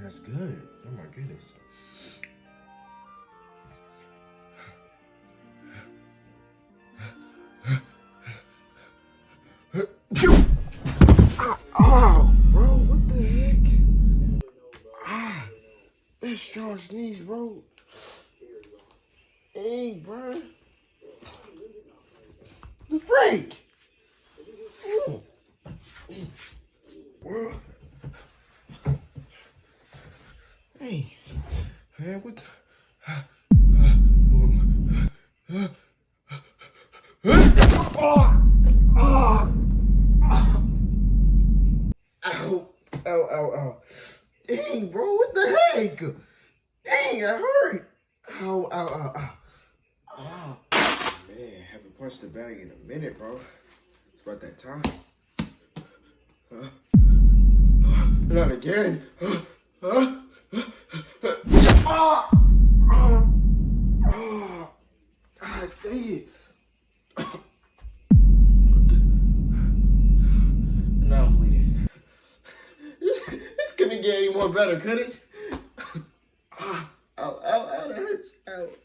that's good. Oh my goodness. Oh, bro, what the heck? That's strong sneeze, bro. Hey, bro. The freak. Bro. Hey, man, what? Ow. Hey, bro, what the heck? Dang, that hurt. Ow. Oh, man, haven't punched the bag in a minute, bro. It's about that time. Not again. God dang it. Now I'm bleeding. This couldn't get any more better, could it? Ow, that hurts. Ow.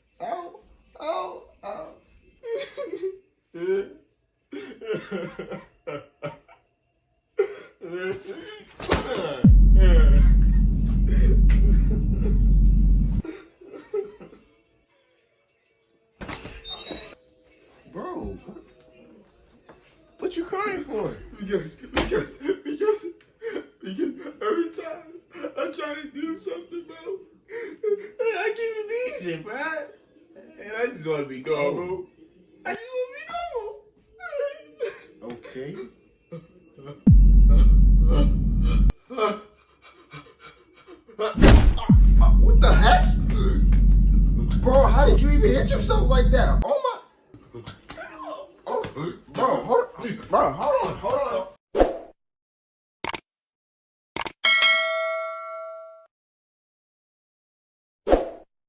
Bro, what you crying for? Because every time I try to do something, bro, I keep sneezing, man. And I just want to be normal. I just want to be normal. Okay. What the heck? Bro, how did you even hit yourself like that? Oh my. Oh, bro, hold on.